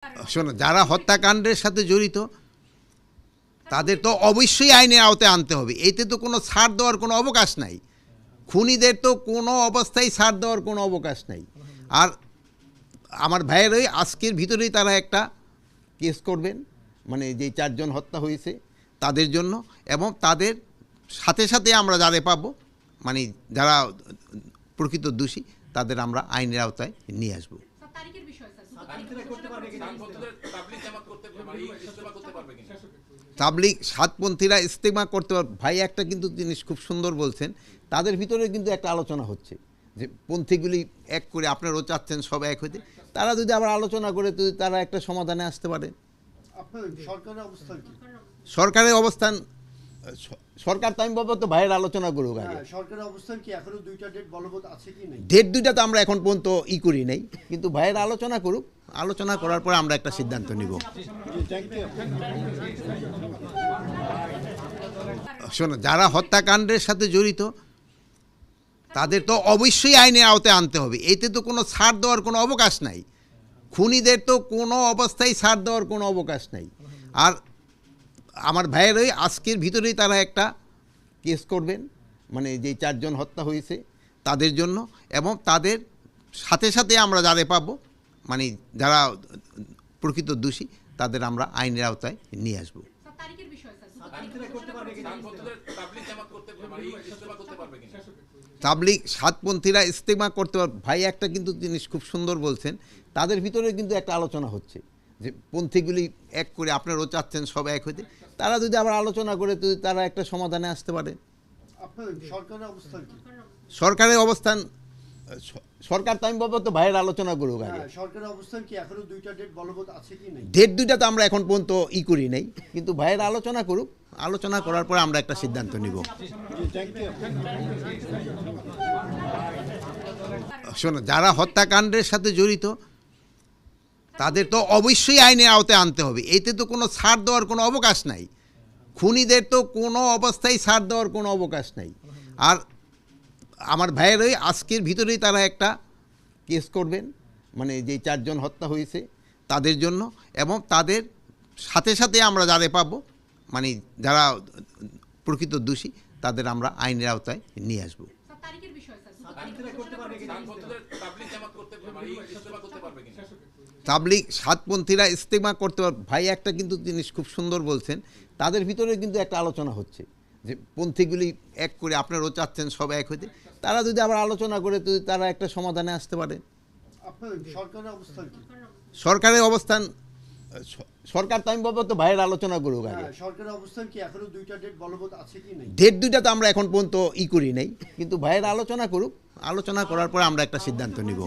শোনো, যারা হত্যাকাণ্ডের সাথে জড়িত তাদের তো অবশ্যই আইনের আওতায় আনতে হবে। এতে তো কোনো ছাড় দেওয়ার কোনো অবকাশ নাই। খুনিদের তো কোনো অবস্থায় ছাড় দেওয়ার কোনো অবকাশ নাই। আর আমার ভাইয়েরই আজকের ভিতরেই তারা একটা কেস করবেন, মানে যে চারজন হত্যা হয়েছে তাদের জন্য, এবং তাদের সাথে সাথে আমরা যারা পাবো, মানে যারা প্রকৃত দোষী তাদের আমরা আইনের আওতায় নিয়ে আসবো। তাবলিগ সাতপন্থীরা ইস্তেমা করতে পারবে। ভাই একটা কিন্তু জিনিস খুব সুন্দর বলছেন, তাদের ভিতরে কিন্তু একটা আলোচনা হচ্ছে যে পন্থীগুলি এক করে, আপনারাও চাচ্ছেন সব এক হইতে, তারা যদি আবার আলোচনা করে যদি তারা একটা সমাধানে আসতে পারে। সরকারের অবস্থান সরকার তো আমি বলবো তো ভাইয়ের আলোচনা করুক আগে। সরকারের অবস্থান কি এখনো দুইটা ডেট বলবৎ আছে কি নাই? ডেট দুইটা তো আমরা এখন পর্যন্ত করি নাই, কিন্তু ভাইয়ের আলোচনা করুক, আলোচনা করার পর আমরা একটা সিদ্ধান্ত নিব। শোনো, যারা হত্যাকাণ্ডের সাথে জড়িত তাদের তো অবশ্যই আইনের আওতায় আনতে হবে। এতে তো কোনো ছাড় দেওয়ার কোনো অবকাশ নাই। খুনিদের তো কোনো অবস্থায় ছাড় দেওয়ার কোনো অবকাশ নাই। আর আমার ভাইয়েরই আজকের ভিতরেই তারা একটা কেস করবেন, মানে যে চারজন হত্যা হয়েছে তাদের জন্য, এবং তাদের সাথে সাথে আমরা যারা পাবো, মানে যারা প্রকৃত দোষী তাদের আমরা আইনের আওতায় নিয়ে আসবো। তাবলিগ সাতপন্থীরা ইস্তেমা করতে পারবে। ভাই একটা কিন্তু জিনিস খুব সুন্দর বলছেন, তাদের ভিতরে কিন্তু একটা আলোচনা হচ্ছে যে পন্থীগুলি এক করে, আপনারাও চাচ্ছেন সব এক হইতে, তারা যদি আবার আলোচনা করে যদি তারা একটা সমাধানে আসতে পারে। সরকারের অবস্থান সরকার তো আমি বলবো তো ভাইয়ের আলোচনা করুক আগে। সরকারের অবস্থান কি এখনো দুইটা ডেট বলবৎ আছে কি নাই? ডেট দুইটা তো আমরা এখন পর্যন্ত করি নাই, কিন্তু ভাইয়ের আলোচনা করুক, আলোচনা করার পর আমরা একটা সিদ্ধান্ত নিব। শোনো, যারা হত্যাকাণ্ডের সাথে জড়িত তাদের তো অবশ্যই আইনের আওতায় আনতে হবে। এতে তো কোনো ছাড় দেওয়ার কোনো অবকাশ নাই। খুনিদের তো কোনো অবস্থায় ছাড় দেওয়ার কোনো অবকাশ নাই। আর আমার ভাইয়েরই আজকের ভিতরেই তারা একটা কেস করবেন, মানে যে চারজন হত্যা হয়েছে তাদের জন্য, এবং তাদের সাথে সাথে আমরা যারা পাবো, মানে যারা প্রকৃত দোষী তাদের আমরা আইনের আওতায় নিয়ে আসবো। তাবলিগ সাতপন্থীরা ইস্তেমা করতে পারবে। ভাই একটা কিন্তু জিনিস খুব সুন্দর বলছেন, তাদের ভিতরে কিন্তু একটা আলোচনা হচ্ছে যে পন্থীগুলি এক করে, আপনারাও চাচ্ছেন সব এক হইতে, তারা যদি আবার আলোচনা করে যদি তারা একটা সমাধানে আসতে পারে। সরকারের অবস্থান সরকার তো আমি বলবো তো ভাইয়ের আলোচনা করুক আগে। সরকারের অবস্থান কি এখনো দুইটা ডেট বলবৎ আছে কি নাই? ডেট দুইটা তো আমরা এখন পর্যন্ত করি নাই, কিন্তু ভাইয়ের আলোচনা করুক, আলোচনা করার পর আমরা একটা সিদ্ধান্ত নিব।